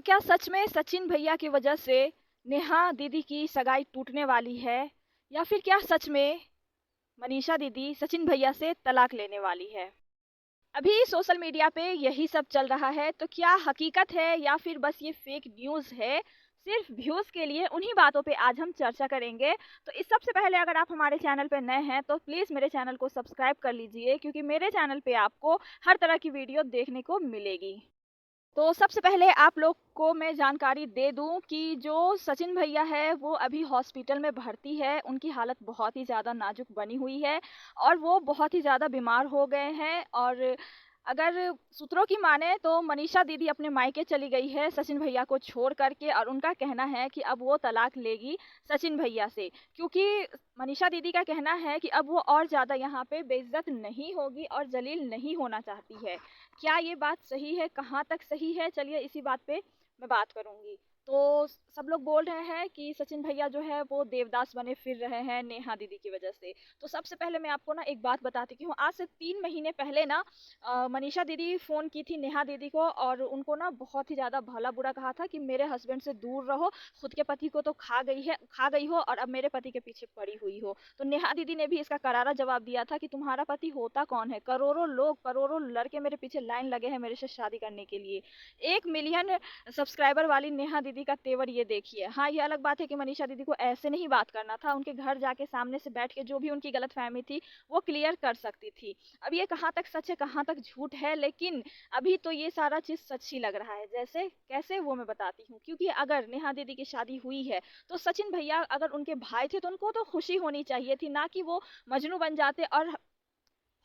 तो क्या सच में सचिन भैया की वजह से नेहा दीदी की सगाई टूटने वाली है, या फिर क्या सच में मनीषा दीदी सचिन भैया से तलाक लेने वाली है? अभी सोशल मीडिया पे यही सब चल रहा है, तो क्या हकीकत है या फिर बस ये फेक न्यूज़ है सिर्फ व्यूज के लिए? उन्हीं बातों पे आज हम चर्चा करेंगे। तो इस सबसे पहले अगर आप हमारे चैनल पे नए हैं तो प्लीज़ मेरे चैनल को सब्सक्राइब कर लीजिए, क्योंकि मेरे चैनल पे आपको हर तरह की वीडियो देखने को मिलेगी। तो सबसे पहले आप लोग को मैं जानकारी दे दूं कि जो सचिन भैया है वो अभी हॉस्पिटल में भर्ती है। उनकी हालत बहुत ही ज़्यादा नाजुक बनी हुई है और वो बहुत ही ज़्यादा बीमार हो गए हैं। और अगर सूत्रों की माने तो मनीषा दीदी अपने मायके चली गई है सचिन भैया को छोड़ करके, और उनका कहना है कि अब वो तलाक लेगी सचिन भैया से, क्योंकि मनीषा दीदी का कहना है कि अब वो और ज़्यादा यहाँ पे बेइज्जत नहीं होगी और जलील नहीं होना चाहती है। क्या ये बात सही है? कहाँ तक सही है? चलिए इसी बात पे मैं बात करूँगी। तो सब लोग बोल रहे हैं कि सचिन भैया जो है वो देवदास बने फिर रहे हैं नेहा दीदी की वजह से। तो सबसे पहले मैं आपको ना एक बात बताती हूँ। आज से 3 महीने पहले ना मनीषा दीदी फ़ोन की थी नेहा दीदी को, और उनको ना बहुत ही ज़्यादा भला-बुरा कहा था कि मेरे हस्बैंड से दूर रहो, खुद के पति को तो खा गई हो और अब मेरे पति के पीछे पड़ी हुई हो। तो नेहा दीदी ने भी इसका करारा जवाब दिया था कि तुम्हारा पति होता कौन है? करोड़ों लोग, करोड़ों लड़के मेरे पीछे लाइन लगे हैं मेरे से शादी करने के लिए। 1 मिलियन सब्सक्राइबर वाली नेहा दीदी का तेवर ये देखिए। हाँ, ये अलग बात है कि मनीषा दीदी को ऐसे नहीं बात करना था, उनके घर जाके सामने से बैठ के जो भी उनकी गलतफ़हमी थी, वो क्लियर कर सकती थी। अब ये कहाँ तक सच है, कहाँ तक झूठ है, लेकिन अभी तो ये सारा चीज़ सच ही लग रहा है। जैसे कैसे वो मैं बताती हूँ, क्योंकि अगर नेहा दीदी की शादी हुई है, तो सचिन भैया अगर उनके भाई थे तो उनको तो खुशी होनी चाहिए थी, ना कि वो मजनू बन जाते और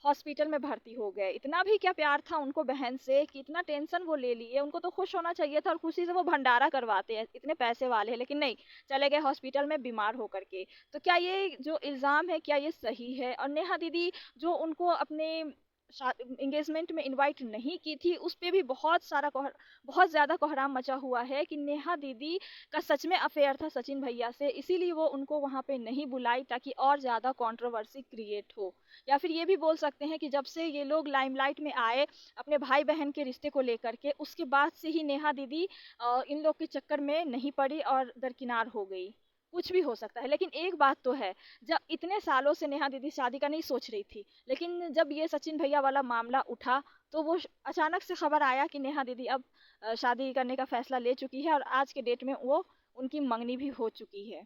हॉस्पिटल में भर्ती हो गए। इतना भी क्या प्यार था उनको बहन से कि इतना टेंशन वो ले लिए? उनको तो खुश होना चाहिए था और खुशी से वो भंडारा करवाते हैं, इतने पैसे वाले हैं, लेकिन नहीं, चले गए हॉस्पिटल में बीमार होकर के। तो क्या ये जो इल्ज़ाम है क्या ये सही है? और नेहा दीदी जो उनको अपने एंगेजमेंट में इनवाइट नहीं की थी, उस पे भी बहुत ज़्यादा कोहराम मचा हुआ है कि नेहा दीदी का सच में अफेयर था सचिन भैया से, इसीलिए वो उनको वहाँ पे नहीं बुलाई ताकि और ज़्यादा कंट्रोवर्सी क्रिएट हो। या फिर ये भी बोल सकते हैं कि जब से ये लोग लाइमलाइट में आए अपने भाई बहन के रिश्ते को लेकर के, उसके बाद से ही नेहा दीदी इन लोग के चक्कर में नहीं पड़ी और दरकिनार हो गई। कुछ भी हो सकता है, लेकिन एक बात तो है, जब इतने सालों से नेहा दीदी शादी का नहीं सोच रही थी, लेकिन जब ये सचिन भैया वाला मामला उठा तो वो अचानक से खबर आया कि नेहा दीदी अब शादी करने का फैसला ले चुकी है और आज के डेट में वो उनकी मंगनी भी हो चुकी है।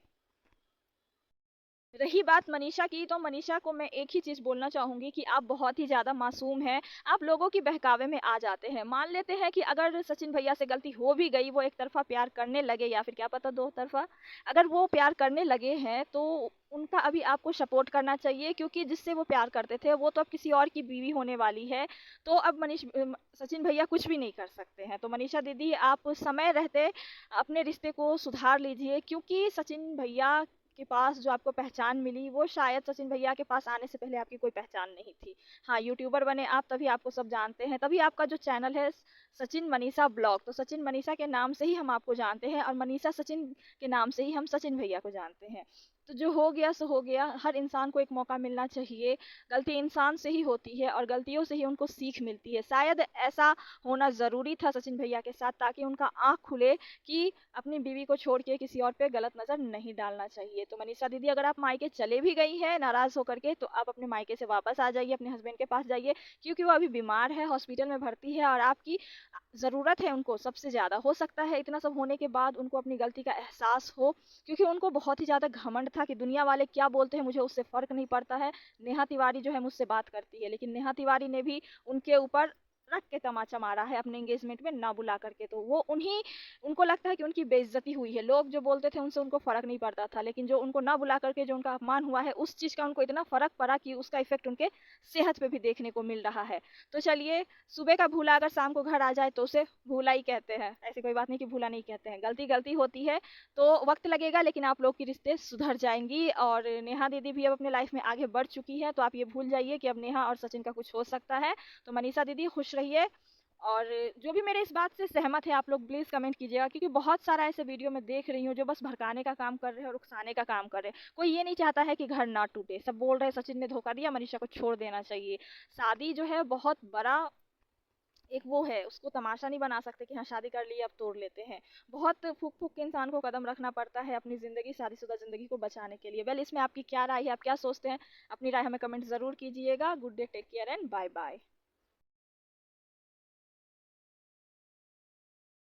रही बात मनीषा की, तो मनीषा को मैं एक ही चीज़ बोलना चाहूँगी कि आप बहुत ही ज़्यादा मासूम हैं। आप लोगों की बहकावे में आ जाते हैं। मान लेते हैं कि अगर सचिन भैया से गलती हो भी गई, वो एक तरफ़ा प्यार करने लगे या फिर क्या पता दो तरफ़ा, अगर वो प्यार करने लगे हैं तो उनका अभी आपको सपोर्ट करना चाहिए, क्योंकि जिससे वो प्यार करते थे वो तो अब किसी और की बीवी होने वाली है। तो अब सचिन भैया कुछ भी नहीं कर सकते हैं। तो मनीषा दीदी, आप समय रहते अपने रिश्ते को सुधार लीजिए, क्योंकि सचिन भैया के पास जो आपको पहचान मिली वो शायद सचिन भैया के पास आने से पहले आपकी कोई पहचान नहीं थी। हाँ, यूट्यूबर बने आप तभी आपको सब जानते हैं, तभी आपका जो चैनल है सचिन मनीषा ब्लॉग, तो सचिन मनीषा के नाम से ही हम आपको जानते हैं और मनीषा सचिन के नाम से ही हम सचिन भैया को जानते हैं। तो जो हो गया सो हो गया। हर इंसान को एक मौका मिलना चाहिए। गलती इंसान से ही होती है और गलतियों से ही उनको सीख मिलती है। शायद ऐसा होना ज़रूरी था सचिन भैया के साथ, ताकि उनका आँख खुले कि अपनी बीवी को छोड़ के किसी और पे गलत नज़र नहीं डालना चाहिए। तो मनीषा दीदी, अगर आप मायके चले भी गई हैं नाराज़ होकर के, तो आप अपने मायके से वापस आ जाइए, अपने हस्बैंड के पास जाइए, क्योंकि वो अभी बीमार है, हॉस्पिटल में भर्ती है और आपकी ज़रूरत है उनको सबसे ज़्यादा। हो सकता है इतना सब होने के बाद उनको अपनी गलती का एहसास हो, क्योंकि उनको बहुत ही ज़्यादा घमंड था कि दुनिया वाले क्या बोलते हैं मुझे उससे फ़र्क नहीं पड़ता है। नेहा तिवारी जो है मुझसे बात करती है, लेकिन नेहा तिवारी ने भी उनके ऊपर रख के तमाचा मारा है अपने एंगेजमेंट में ना बुला करके। तो वो उन्हीं उनको लगता है कि उनकी बेइज्जती हुई है। लोग जो बोलते थे उनसे उनको फ़र्क नहीं पड़ता था, लेकिन जो उनको ना बुला करके जो उनका अपमान हुआ है, उस चीज़ का उनको इतना फ़र्क पड़ा कि उसका इफ़ेक्ट उनके सेहत पे भी देखने को मिल रहा है। तो चलिए, सुबह का भूला अगर शाम को घर आ जाए तो उसे भूला ही कहते हैं। ऐसी कोई बात नहीं कि भूला नहीं कहते हैं। गलती गलती होती है, तो वक़्त लगेगा, लेकिन आप लोग की रिश्ते सुधर जाएँगी। और नेहा दीदी भी अब अपने लाइफ़ में आगे बढ़ चुकी है, तो आप ये भूल जाइए कि अब नेहा और सचिन का कुछ हो सकता है। तो मनीषा दीदी, खुश रहिए। और जो भी मेरे इस बात से सहमत है, आप लोग प्लीज़ कमेंट कीजिएगा, क्योंकि बहुत सारा ऐसे वीडियो मैं देख रही हूँ जो बस भड़काने का काम कर रहे हैं और उकसाने का काम कर रहे हैं। कोई ये नहीं चाहता है कि घर ना टूटे। सब बोल रहे हैं सचिन ने धोखा दिया, मनीषा को छोड़ देना चाहिए। शादी जो है बहुत बड़ा एक वो है, उसको तमाशा नहीं बना सकते कि हाँ शादी कर ली अब तोड़ लेते हैं। बहुत फूक फूक के इंसान को कदम रखना पड़ता है अपनी ज़िंदगी, शादीशुदा ज़िंदगी को बचाने के लिए। वेल, इसमें आपकी क्या राय है, आप क्या सोचते हैं? अपनी राय हमें कमेंट ज़रूर कीजिएगा। Good day, take care and bye bye.